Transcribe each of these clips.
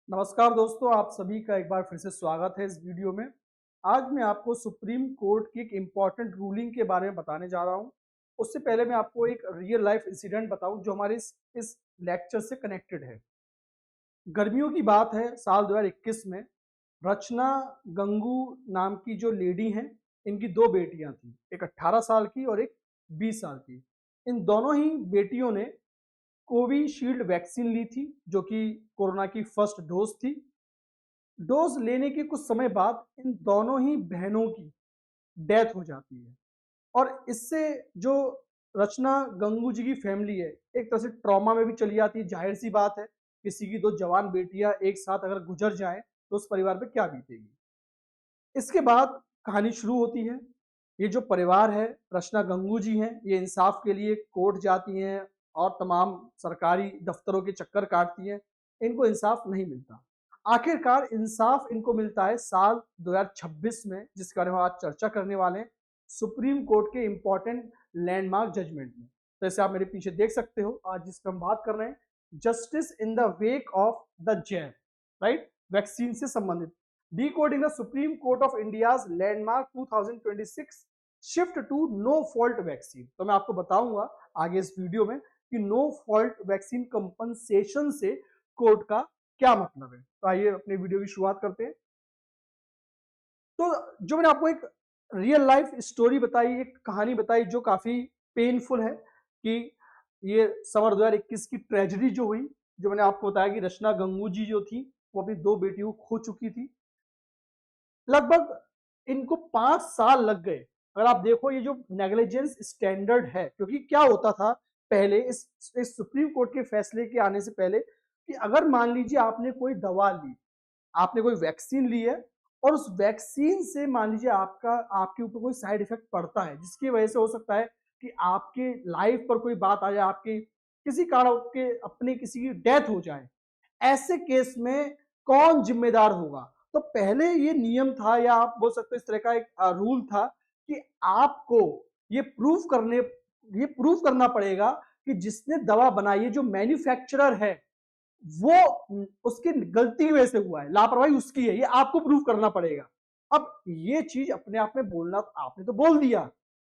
नमस्कार दोस्तों, आप सभी का एक बार फिर से स्वागत है इस वीडियो में। आज मैं आपको सुप्रीम कोर्ट की एक इम्पॉर्टेंट रूलिंग के बारे में बताने जा रहा हूं। उससे पहले मैं आपको एक रियल लाइफ इंसिडेंट बताऊं जो हमारे इस लेक्चर से कनेक्टेड है। गर्मियों की बात है, साल 2021 में रचना गंगू नाम की जो लेडी हैं, इनकी दो बेटियां थी, एक 18 साल की और एक 20 साल की। इन दोनों ही बेटियों ने कोविशील्ड वैक्सीन ली थी, जो कि कोरोना की फर्स्ट डोज थी। डोज लेने के कुछ समय बाद इन दोनों ही बहनों की डेथ हो जाती है और इससे जो रचना गंगू जी की फैमिली है, एक तरह से ट्रॉमा में भी चली जाती है। जाहिर सी बात है, किसी की दो जवान बेटियां एक साथ अगर गुजर जाएं तो उस परिवार पे क्या बीतेगी। इसके बाद कहानी शुरू होती है। ये जो परिवार है, रचना गंगू जी हैं, ये इंसाफ के लिए कोर्ट जाती हैं और तमाम सरकारी दफ्तरों के चक्कर काटती हैं। इनको इंसाफ नहीं मिलता। आखिरकार इंसाफ इनको मिलता है साल 2026 में, जिसके बारे में आज चर्चा करने वाले हैं, सुप्रीम कोर्ट के इंपॉर्टेंट लैंडमार्क जजमेंट में। तो जैसे आप मेरे पीछे देख सकते हो, आज जिस पर हम बात कर रहे हैं, justice in the wake of the jab, right, vaccine से संबंधित। Decoding the Supreme Court of India's landmark 2026 shift to no fault vaccine। तो मैं आपको बताऊंगा आगे इस वीडियो में कि नो फॉल्ट वैक्सीन कंपनसेशन से कोर्ट का क्या मतलब है। तो आइए अपने वीडियो की शुरुआत करते हैं। तो जो मैंने आपको एक रियल लाइफ स्टोरी बताई, एक कहानी बताई जो काफी पेनफुल है, कि ये समर 2021 की ट्रेजेडी जो हुई, जो मैंने आपको बताया कि रचना गंगू जी जो थी वो अपनी दो बेटियों को खो चुकी थी। लगभग इनको 5 साल लग गए। अगर आप देखो ये जो नेग्लिजेंस स्टैंडर्ड है, क्योंकि क्या होता था पहले इस सुप्रीम कोर्ट के फैसले के आने से पहले, कि अगर मान लीजिए आपने कोई दवा ली, आपने कोई वैक्सीन ली है और उस वैक्सीन से मान लीजिए आपके ऊपर कोई साइड इफेक्ट पड़ता है, जिसकी वजह से हो सकता है कि आपके लाइफ पर कोई बात आ जाए, आपके किसी कारण के अपने किसी की डेथ हो जाए, ऐसे केस में कौन जिम्मेदार होगा। तो पहले ये नियम था, या आप बोल सकते हो इस तरह का एक रूल था, कि आपको ये प्रूव करना पड़ेगा कि जिसने दवा बनाई है, जो मैन्युफैक्चरर है, वो उसकी गलती की वजह से हुआ है, लापरवाही उसकी है, ये आपको प्रूव करना पड़ेगा। अब ये चीज अपने आप में बोलना, आपने तो बोल दिया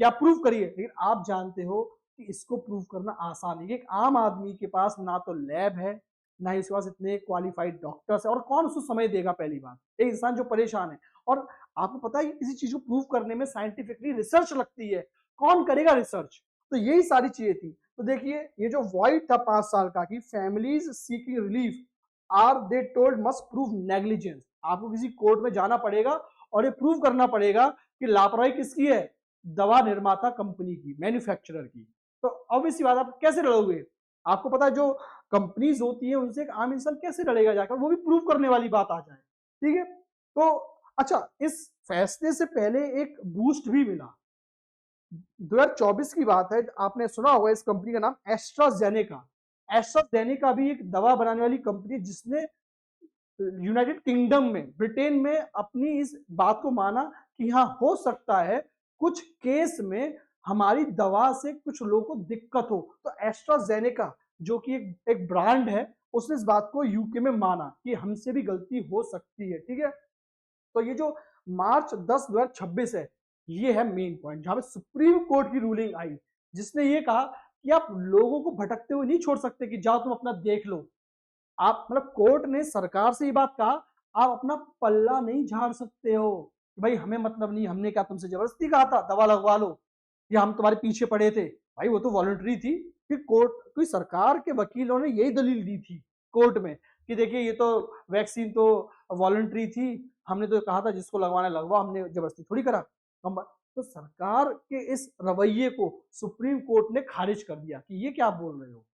कि आप प्रूव करिए, लेकिन आप जानते हो कि इसको प्रूव करना आसान नहीं है। एक आम आदमी के पास ना तो लैब है, ना ही उसके पास इतने क्वालिफाइड डॉक्टर्स है, और कौन उसको समय देगा। पहली बात, एक इंसान जो परेशान है, और आपको पता है कि किसी चीज को प्रूव करने में साइंटिफिकली रिसर्च लगती है, कौन करेगा रिसर्च। तो यही सारी चीजें थी। तो देखिए, ये जो वॉइड था 5 साल का, कि families seeking relief are they told must prove negligence. आपको किसी कोर्ट में जाना पड़ेगा और ये प्रूव करना पड़ेगा कि लापरवाही किसकी है, दवा निर्माता कंपनी की, मैन्युफैक्चरर की। तो ऑब्वियसली बात, आप कैसे लड़ोगे। आपको पता है जो कंपनीज होती है उनसे एक आम इंसान कैसे लड़ेगा जाकर, वो भी प्रूव करने वाली बात आ जाए। ठीक है। तो अच्छा, इस फैसले से पहले एक बूस्ट भी मिला। 2024 की बात है, आपने सुना होगा इस कंपनी का नाम एस्ट्राजेनेका। एस्ट्राजेनेका भी एक दवा बनाने वाली कंपनी, जिसने यूनाइटेड किंगडम में, ब्रिटेन में अपनी इस बात को माना कि हाँ, हो सकता है कुछ केस में हमारी दवा से कुछ लोगों को दिक्कत हो। तो एस्ट्राजेनेका जो कि एक ब्रांड है, उसने इस बात को यूके में माना कि हमसे भी गलती हो सकती है। ठीक है। तो ये जो मार्च 10 2026 है, ये है मेन पॉइंट, जहां पे सुप्रीम कोर्ट की रूलिंग आई, जिसने ये कहा कि आप लोगों को भटकते हुए नहीं छोड़ सकते, कि जाओ तुम अपना देख लो। आप मतलब कोर्ट ने सरकार से ये बात कहा, आप अपना पल्ला नहीं झाड़ सकते हो कि भाई हमें मतलब नहीं, हमने क्या तुमसे जबरदस्ती कहा था दवा लगवा लो, या हम तुम्हारे पीछे पड़े थे। भाई वो तो वॉलंटरी थी। कि कोर्ट, कोई सरकार के वकीलों ने यही दलील दी थी कोर्ट में, कि देखिए ये तो वैक्सीन तो वॉलंटरी थी, हमने तो कहा था जिसको लगवाना लगवा, हमने जबरदस्ती थोड़ी करा। तो सरकार के इस रवैये को सुप्रीम कोर्ट ने खारिज कर दिया कि ये क्या बोल रहे हो।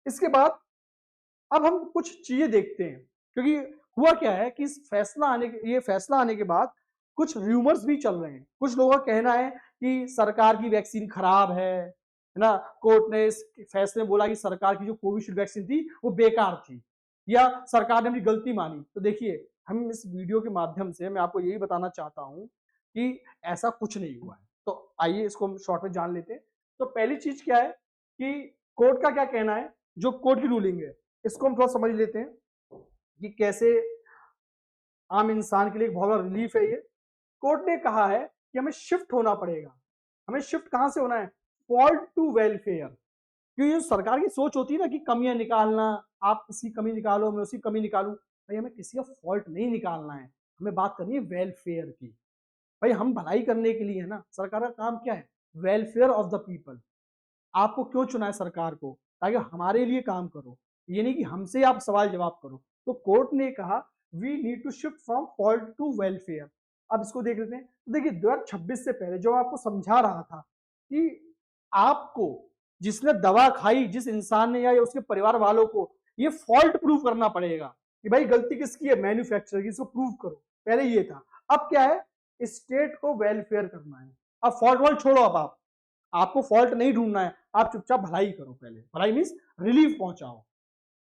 इसके बाद अब हम कुछ चीजें देखते हैं, क्योंकि हुआ क्या है कि ये फैसला आने के बाद कुछ रूमर्स भी चल रहे हैं। कुछ लोगों का कहना है कि सरकार की वैक्सीन खराब है ना। कोर्ट ने इस फैसले में बोला कि सरकार की जो कोविशील्ड वैक्सीन थी वो बेकार थी, या सरकार ने अपनी गलती मानी। तो देखिए, हम इस वीडियो के माध्यम से मैं आपको यही बताना चाहता हूं कि ऐसा कुछ नहीं हुआ है। तो आइए इसको हम शॉर्ट में जान लेते हैं। तो पहली चीज क्या है कि कोर्ट का क्या कहना है, जो कोर्ट की रूलिंग है, इसको हम थोड़ा समझ लेते हैं। कि कैसे आम इंसान के लिए एक बहुत बड़ा रिलीफ है ये। कोर्ट ने कहा है कि हमें शिफ्ट होना पड़ेगा। हमें शिफ्ट कहां से होना है? Fault to welfare. क्योंकि जो सरकार की सोच होती है ना कि कमियां निकालना, आप इसकी कमी निकालो मैं उसकी कमी निकालूं, भाई हमें किसी का फॉल्ट नहीं निकालना है, हमें बात करनी है वेलफेयर की। भाई हम भलाई करने के लिए है ना, सरकार का काम क्या है? Welfare of the people. आपको क्यों चुना है सरकार को? ताकि हमारे लिए काम करो, ये नहीं कि हमसे आप सवाल जवाब करो। तो कोर्ट ने कहा we need to shift from fault to welfare. अब इसको देख लेते हैं। तो देखिए 2026 से पहले जो आपको समझा रहा था कि आपको जिसने दवा खाई, जिस इंसान ने या उसके परिवार वालों को, ये फॉल्ट प्रूव करना पड़ेगा कि भाई गलती किसकी है? मैन्युफैक्चरर की, इसको प्रूव करो। पहले ये था, अब क्या है? स्टेट को वेलफेयर करना है। अब फॉल्ट वॉल्ट छोड़ो, अब आपको फॉल्ट नहीं ढूंढना है, आप चुपचाप भलाई करो। पहले भलाई मीन्स रिलीफ पहुंचाओ।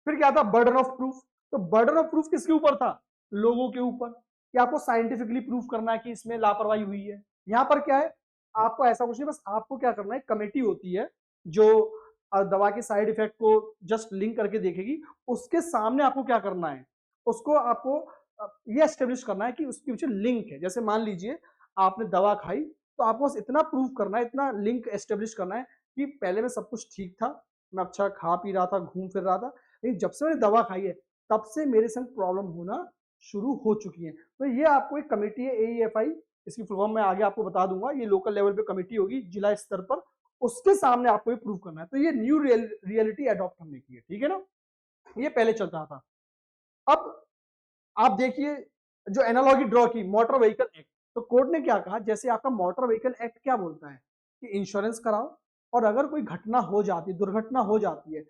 फिर क्या था? Burden of proof. तो बर्डन ऑफ प्रूफ किसके ऊपर था? लोगों के ऊपर, कि आपको साइंटिफिकली प्रूफ करना है कि इसमें लापरवाही हुई है। यहां पर क्या है? आपको ऐसा कुछ नहीं, बस आपको क्या करना है, कमेटी होती है जो दवा के साइड इफेक्ट को जस्ट लिंक करके देखेगी। उसके सामने आपको क्या करना है? उसको आपको ये एस्टेब्लिश करना है कि उसके पीछे लिंक है। जैसे मान लीजिए आपने दवा खाई, तो आपको बस इतना प्रूफ करना है, इतना लिंक एस्टेब्लिश करना है कि पहले में सब कुछ ठीक था, मैं अच्छा खा पी रहा था, घूम फिर रहा था, लेकिन जब से मैंने दवा खाई है तब से मेरे संग प्रॉब्लम होना शुरू हो चुकी है। तो ये आपको एक कमेटी है AEFI, इसकी फुल फॉर्म मैं आगे आपको बता दूंगा। ये लोकल लेवल पे कमेटी होगी, जिला स्तर पर, उसके सामने आपको ये प्रूव करना है। तो ये न्यू रियलिटी अडॉप्ट हमने की है, ठीक है ना। ये पहले चल रहा था। अब आप देखिए जो एनालॉजी ड्रॉ की, मोटर व्हीकल एक्ट। तो कोर्ट ने क्या कहा? जैसे आपका मोटर व्हीकल एक्ट क्या बोलता है कि इंश्योरेंस कराओ, और अगर कोई घटना हो जाती है, दुर्घटना हो जाती है,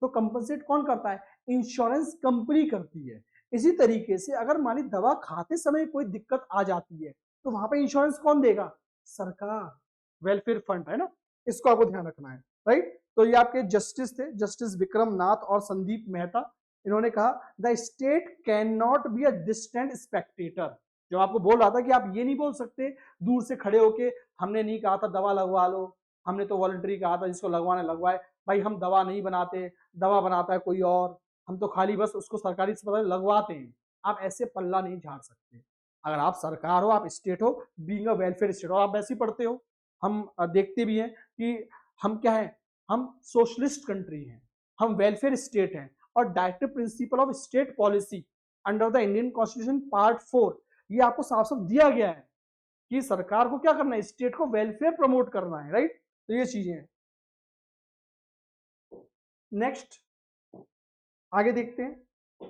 तो कंपनसेट कौन करता है? इंश्योरेंस कंपनी करती है। इसी तरीके से अगर मान ली दवा खाते समय कोई दिक्कत आ जाती है, तो वहां पे इंश्योरेंस कौन देगा? सरकार। वेलफेयर फंड है ना, इसको आपको ध्यान रखना है, राइट। तो ये आपके जस्टिस थे, जस्टिस विक्रम नाथ और संदीप मेहता। इन्होंने कहा the state can not be a distant Spectator. जो आपको बोल रहा था कि आप ये नहीं बोल सकते दूर से खड़े होके हमने नहीं कहा था दवा लगवा लो, हमने तो वॉलंटरी कहा था, जिसको लगवाने लगवाए। भाई हम दवा नहीं बनाते, दवा बनाता है कोई और, हम तो खाली बस उसको सरकारी अस्पताल लगवाते हैं। आप ऐसे पल्ला नहीं झाड़ सकते। अगर आप सरकार हो, आप स्टेट हो, बीइंग अ वेलफेयर स्टेट, और आप वैसे ही पढ़ते हो, हम देखते भी हैं कि हम क्या है, हम सोशलिस्ट कंट्री हैं, हम वेलफेयर स्टेट हैं। और directive principle of state policy under the Indian constitution part 4, ये आपको साफ साफ दिया गया है कि सरकार को क्या करना है? स्टेट को वेलफेयर प्रमोट करना है, राइट। तो ये चीजें हैं। नेक्स्ट आगे देखते हैं।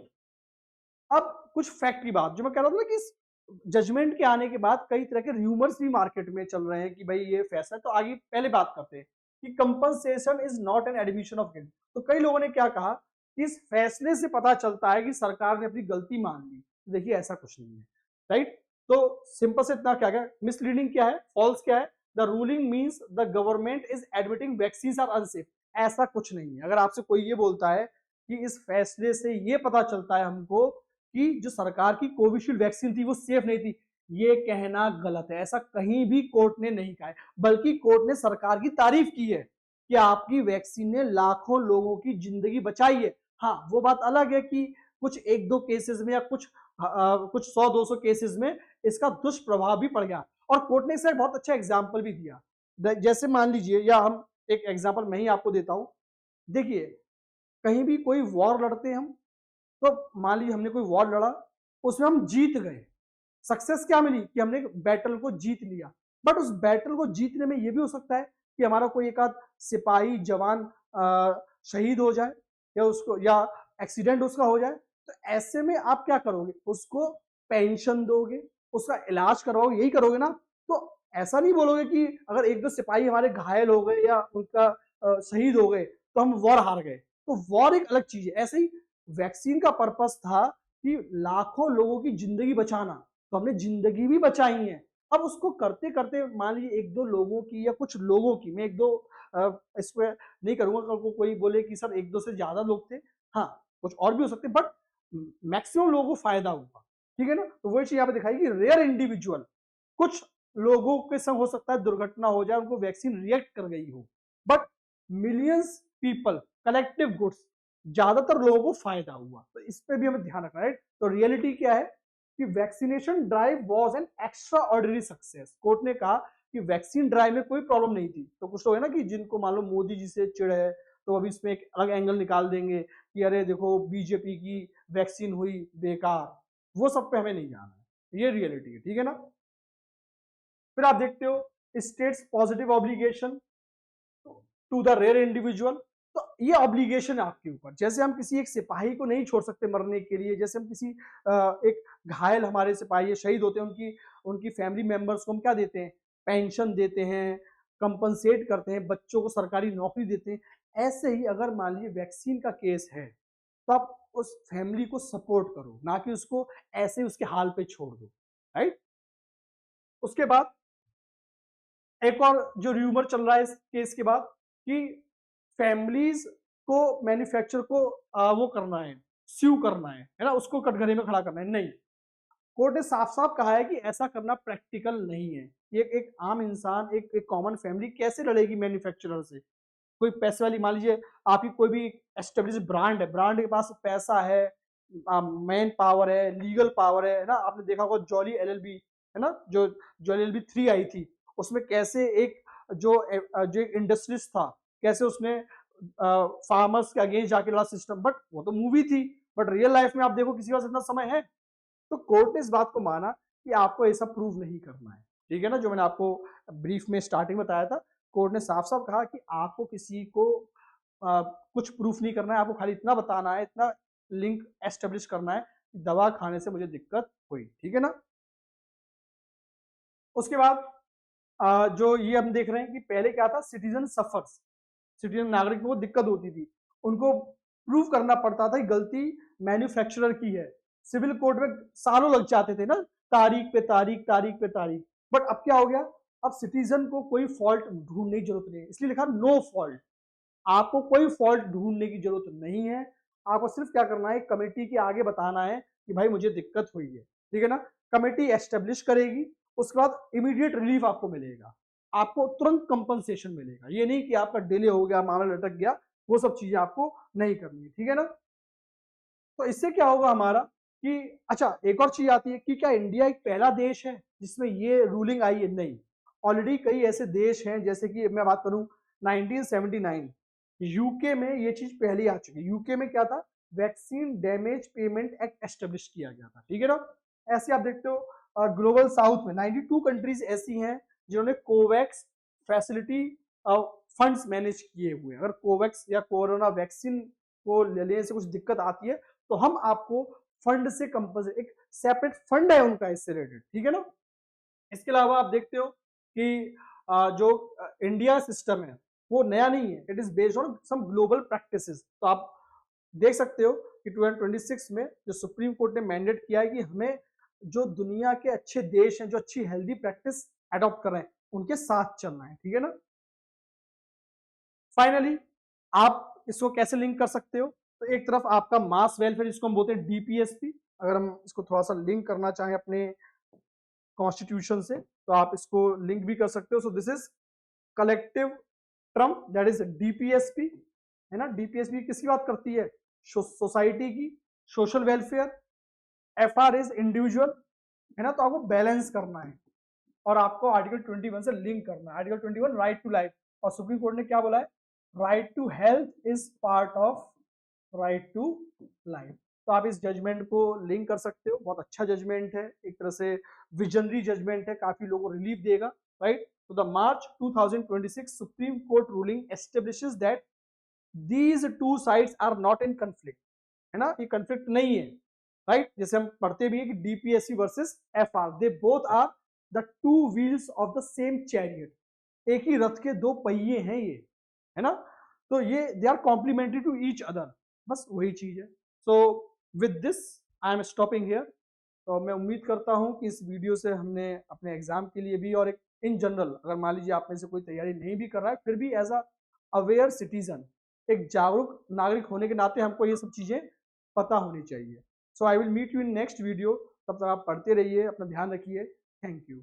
अब कुछ फैक्ट की बात, जो मैं कह रहा था ना कि जजमेंट के आने के बाद कई तरह के र्यूमर्स भी मार्केट में चल रहे हैं कि भाई ये फैसला, तो आगे पहले बात करते हैं कि compensation is not an admission of guilt. तो कई लोगों ने क्या कहा, इस फैसले से पता चलता है कि सरकार ने अपनी गलती मान ली। देखिए ऐसा कुछ नहीं है, राइट। तो सिंपल से इतना क्या है, मिसलीडिंग क्या है, फॉल्स क्या है? The ruling means the government is admitting vaccine are unsafe. ऐसा कुछ नहीं है। अगर आपसे कोई ये बोलता है कि इस फैसले से ये पता चलता है हमको कि जो सरकार की कोविशील्ड वैक्सीन थी वो सेफ नहीं थी, ये कहना गलत है। ऐसा कहीं भी कोर्ट ने नहीं कहा है, बल्कि कोर्ट ने सरकार की तारीफ की है कि आपकी वैक्सीन ने लाखों लोगों की जिंदगी बचाई है। हाँ, वो बात अलग है कि कुछ एक दो केसेस में या कुछ 100-200 केसेस में इसका दुष्प्रभाव भी पड़ गया। और कोर्ट ने इसका बहुत अच्छा एग्जाम्पल भी दिया। जैसे मान लीजिए, या हम एक एग्जाम्पल मैं ही आपको देता हूं। देखिए कहीं भी कोई वॉर लड़ते हैं हम, तो मान लीजिए हमने कोई वॉर लड़ा, उसमें हम जीत गए, सक्सेस क्या मिली कि हमने बैटल को जीत लिया। बट उस बैटल को जीतने में यह भी हो सकता है कि हमारा कोई एक आध सिपाही जवान शहीद हो जाए, या उसको या एक्सीडेंट उसका हो जाए। तो ऐसे में आप क्या करोगे? उसको पेंशन दोगे, उसका इलाज करवाओगे, यही करोगे ना। तो ऐसा नहीं बोलोगे कि अगर एक दो सिपाही हमारे घायल हो गए या उनका शहीद हो गए तो हम वॉर हार गए। तो वॉर एक अलग चीज है। ऐसे ही वैक्सीन का पर्पस था कि लाखों लोगों की जिंदगी बचाना, तो हमने जिंदगी भी बचाई है। अब उसको करते करते मान लीजिए एक दो लोगों की या कुछ लोगों की, मैं एक दो इसमें नहीं करूंगा, कल को कोई बोले कि सर एक दो से ज्यादा लोग थे, हाँ कुछ और भी हो सकते, बट मैक्सिमम लोगों को फायदा हुआ, ठीक है ना। तो वही चीज यहाँ पे दिखाई कि रेयर इंडिविजुअल, कुछ लोगों के संग हो सकता है दुर्घटना हो जाए, उनको वैक्सीन रिएक्ट कर गई हो, but millions people collective goods, ज्यादातर लोगों को फायदा हुआ। तो इस पे भी हमें ध्यान रखना है। तो रियलिटी क्या है कि vaccination drive was an extra ordinary success. Court ने कहा कि वैक्सीन ड्राइव में कोई प्रॉब्लम नहीं थी। तो कुछ लोग है ना कि जिनको मान लो मोदी जी से चिढ़ है, तो अभी इसमें एक अलग एंगल निकाल देंगे कि अरे देखो बीजेपी की वैक्सीन हुई बेकार। वो सब पे हमें नहीं जाना है, ये रियलिटी है, ठीक है ना। फिर आप देखते हो states positive obligation to the rare individual. तो ये ऑब्लिगेशन है आपके ऊपर। जैसे हम किसी एक सिपाही को नहीं छोड़ सकते मरने के लिए, जैसे हम किसी एक घायल हमारे सिपाही शहीद होते हैं, उनकी उनकी फैमिली मेंबर्स को हम क्या देते हैं, पेंशन देते हैं, कंपनसेट करते हैं, बच्चों को सरकारी नौकरी देते हैं। ऐसे ही अगर मान लीजिए वैक्सीन का केस है तो आप उस फैमिली को सपोर्ट करो, ना कि उसको ऐसे उसके हाल पे छोड़ दो, राइट। उसके बाद एक और जो र्यूमर चल रहा है इस केस के बाद कि फैमिलीज को मैन्युफैक्चर को वो करना है, स्यू करना है ना, उसको कटघरे में खड़ा करना है। नहीं, कोर्ट ने साफ साफ कहा है कि ऐसा करना प्रैक्टिकल नहीं है। ये एक आम इंसान, एक कॉमन फैमिली कैसे लड़ेगी मैन्युफैक्चरर से। कोई पैसे वाली, मान लीजिए आपकी कोई भी एस्टेब्लिश ब्रांड है, ब्रांड के पास पैसा है, मैन पावर है, लीगल पावर है ना। आपने देखा होगा जॉली एलएलबी है ना, जो जॉली एलएलबी 3 आई थी, उसमें कैसे एक जो एक इंडस्ट्रिस्ट था, कैसे उसने फार्मर्स के अगेंस्ट जाके लड़ा सिस्टम। बट वो तो मूवी थी, बट रियल लाइफ में आप देखो किसी के पास इतना समय है। तो कोर्ट ने इस बात को माना कि आपको ऐसा प्रूव नहीं करना है, ठीक है ना। जो मैंने आपको ब्रीफ में स्टार्टिंग बताया था, कोर्ट ने साफ साफ कहा कि आपको किसी को कुछ प्रूफ नहीं करना है, आपको खाली इतना बताना है, इतना लिंक एस्टेब्लिश करना है कि दवा खाने से मुझे दिक्कत हुई, ठीक है ना। उसके बाद जो ये हम देख रहे हैं कि पहले क्या था, सिटीजन सफर्स, सिटीजन नागरिक को दिक्कत होती थी, उनको प्रूव करना पड़ता था कि गलती मैन्युफैक्चरर की है। सिविल कोर्ट में सालों लग जाते थे ना, तारीख पे तारीख, तारीख पे तारीख। बट अब क्या हो गया, अब सिटीजन को कोई फॉल्ट ढूंढने की जरूरत नहीं है, इसलिए लिखा नो फॉल्ट। आपको कोई फॉल्ट ढूंढने की जरूरत नहीं है। आपको सिर्फ क्या करना है, कमेटी के आगे बताना है कि भाई मुझे दिक्कत हुई है, ठीक है ना। कमेटी एस्टेब्लिश करेगी, उसके बाद इमीडिएट रिलीफ आपको मिलेगा, आपको तुरंत कंपनसेशन मिलेगा। ये नहीं कि आपका डिले हो गया, मामला लटक गया, वो सब चीजें आपको नहीं करनी है, ठीक है ना। तो इससे क्या होगा हमारा कि अच्छा एक और चीज आती है कि क्या इंडिया एक पहला देश है जिसमें ये रूलिंग आई है। नहीं, ऑलरेडी कई ऐसे देश हैं, जैसे कि मैं बात करूं 1979 यूके में ये चीज पहले आ चुकी है। यूके में क्या था, vaccine damage payment act establish किया गया था, ठीक है ना। ऐसे आप देखते हो ग्लोबल साउथ में 92 कंट्रीज ऐसी हैं जिन्होंने कोवैक्स फैसिलिटी फंड्स मैनेज किए हुए हैं। अगर कोवैक्स या कोरोना वैक्सीन को लेने से कुछ दिक्कत आती है तो हम आपको फंड से कंपनसेट, एक सेपरेट फंड है उनका इससे रिलेटेड, ठीक है ना। इसके अलावा आप देखते हो कि जो इंडिया सिस्टम है वो नया नहीं है, it is based on some global practices. तो आप देख सकते हो कि 2026 में जो सुप्रीम कोर्ट ने मैंडेट किया है कि हमें जो दुनिया के अच्छे देश हैं, जो अच्छी हेल्दी प्रैक्टिस अडॉप्ट कर रहे हैं, उनके साथ चलना है, ठीक है ना। फाइनली आप इसको कैसे लिंक कर सकते हो, तो एक तरफ आपका मास वेलफेयर जिसको हम बोलते हैं डीपीएसपी, अगर हम इसको थोड़ा सा लिंक करना चाहें अपने कॉन्स्टिट्यूशन से तो आप इसको लिंक भी कर सकते हो। So this is collective term, that is DPSP, है ना। डीपीएसपी किसकी बात करती है, सोसाइटी की, social welfare. FR is individual, है ना। तो आपको बैलेंस करना है और आपको आर्टिकल 21 से लिंक करना है। आर्टिकल 21 राइट टू लाइफ, और सुप्रीम कोर्ट ने क्या बोला है, right to health is part of right to life. तो आप इस जजमेंट को लिंक कर सकते हो, बहुत अच्छा जजमेंट है, एक तरह से विजनरी जजमेंट है, काफी लोगों को रिलीफ देगा, राइट। तो the March 2026 Supreme Court ruling establishes that these two sides are not in conflict, है ना, ये कंफ्लिक्ट नहीं है, राइट। जैसे हम पढ़ते भी है कि DPSC versus FR, they both are the two wheels of the same chariot, एक ही रथ के दो पहिए हैं ये, है ना। तो ये they are complementary to each other, बस वही चीज है। So with this I am stopping here. तो मैं उम्मीद करता हूं कि इस वीडियो से हमने अपने एग्जाम के लिए भी और एक इन जनरल, अगर मान लीजिए आप में से कोई तैयारी नहीं भी कर रहा है, फिर भी एज अ अवेयर सिटीजन, एक जागरूक नागरिक होने के नाते हमको ये सब चीजें पता होनी चाहिए। So I will meet you in next video, तब तक आप पढ़ते रहिए, अपना ध्यान रखिए, थैंक यू।